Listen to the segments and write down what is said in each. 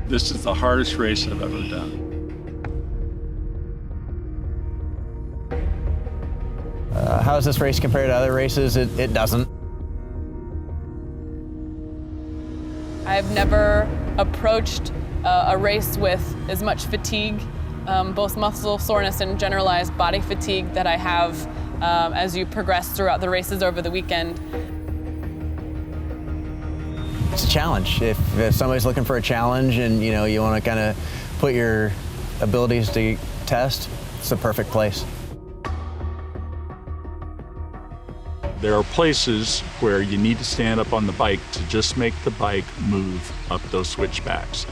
This is the hardest race I've ever done. How does this race compare to other races? It doesn't. I've never approached a race with as much fatigue, both muscle soreness and generalized body fatigue that I have as you progress throughout the races over the weekend. It's a challenge. If somebody's looking for a challenge and you want to kind of put your abilities to test, it's the perfect place. There are places where you need to stand up on the bike to just make the bike move up those switchbacks.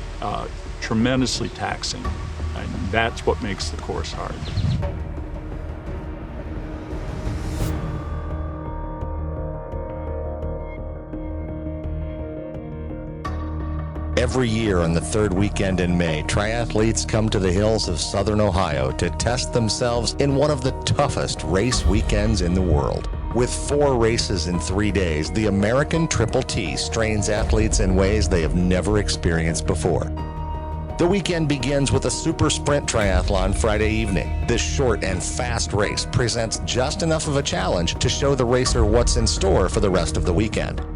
Tremendously taxing, and that's what makes the course hard. Every year on the third weekend in May, triathletes come to the hills of southern Ohio to test themselves in one of the toughest race weekends in the world. With 4 races in 3 days, the American Triple T strains athletes in ways they have never experienced before. The weekend begins with a super sprint triathlon Friday evening. This short and fast race presents just enough of a challenge to show the racer what's in store for the rest of the weekend.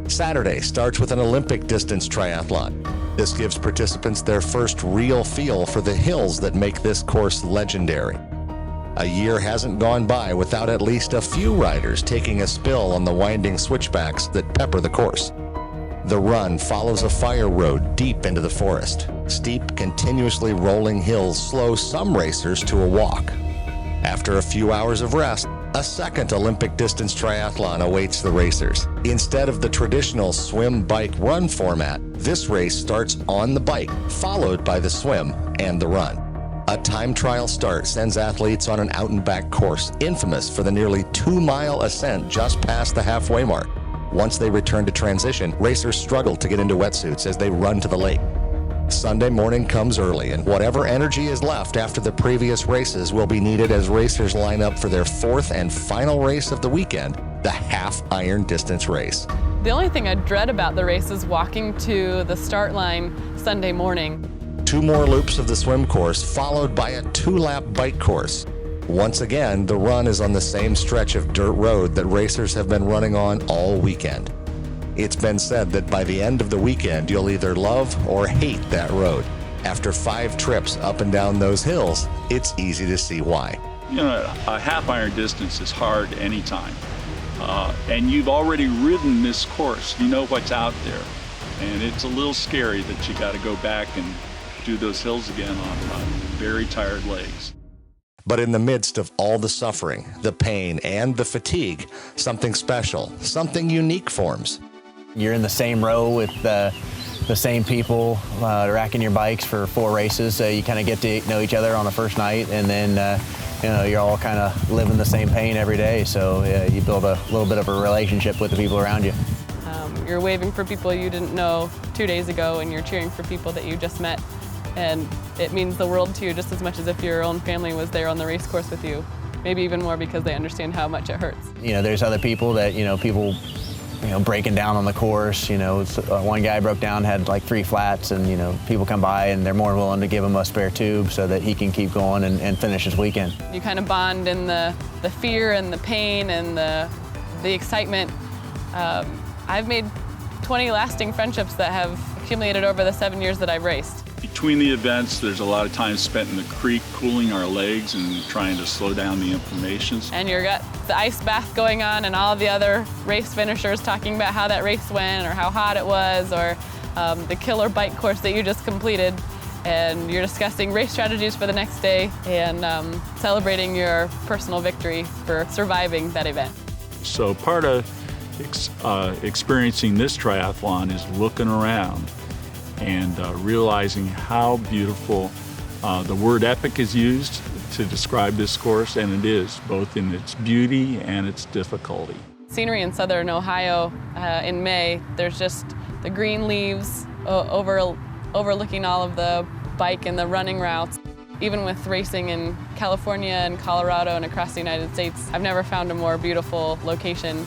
Saturday starts with an Olympic distance triathlon. This gives participants their first real feel for the hills that make this course legendary. A year hasn't gone by without at least a few riders taking a spill on the winding switchbacks that pepper the course. The run follows a fire road deep into the forest. Steep, continuously rolling hills slow some racers to a walk. After a few hours of rest, a second Olympic distance triathlon awaits the racers. Instead of the traditional swim, bike, run format, this race starts on the bike, followed by the swim and the run. A time trial start sends athletes on an out-and-back course, infamous for the nearly 2-mile ascent just past the halfway mark. Once they return to transition, racers struggle to get into wetsuits as they run to the lake. Sunday morning comes early, and whatever energy is left after the previous races will be needed as racers line up for their 4th and final race of the weekend, the half iron distance race. The only thing I dread about the race is walking to the start line Sunday morning. 2 more loops of the swim course, followed by a 2-lap bike course. Once again, the run is on the same stretch of dirt road that racers have been running on all weekend. It's been said that by the end of the weekend, you'll either love or hate that road. After 5 trips up and down those hills, it's easy to see why. A half iron distance is hard anytime. And you've already ridden this course. You know what's out there. And it's a little scary that you got to go back and do those hills again on very tired legs. But in the midst of all the suffering, the pain, and the fatigue, something special, something unique forms. You're in the same row with the same people racking your bikes for 4 races, so you kind of get to know each other on the first night, and then you're all kind of living the same pain every day, so you build a little bit of a relationship with the people around you. You're waving for people you didn't know 2 days ago, and you're cheering for people that you just met, and it means the world to you just as much as if your own family was there on the race course with you, maybe even more because they understand how much it hurts. There's other people that, people breaking down on the course. One guy broke down, had like 3 flats, and people come by and they're more willing to give him a spare tube so that he can keep going and finish his weekend. You kind of bond in the fear and the pain and the excitement. I've made 20 lasting friendships that have accumulated over the 7 years that I've raced. Between the events, there's a lot of time spent in the creek cooling our legs and trying to slow down the inflammation. And you've got the ice bath going on and all of the other race finishers talking about how that race went or how hot it was or the killer bike course that you just completed. And you're discussing race strategies for the next day and celebrating your personal victory for surviving that event. So part of experiencing this triathlon is looking around and realizing how beautiful the word epic is used to describe this course, and it is, both in its beauty and its difficulty. Scenery in southern Ohio in May, there's just the green leaves overlooking all of the bike and the running routes. Even with racing in California and Colorado and across the United States, I've never found a more beautiful location.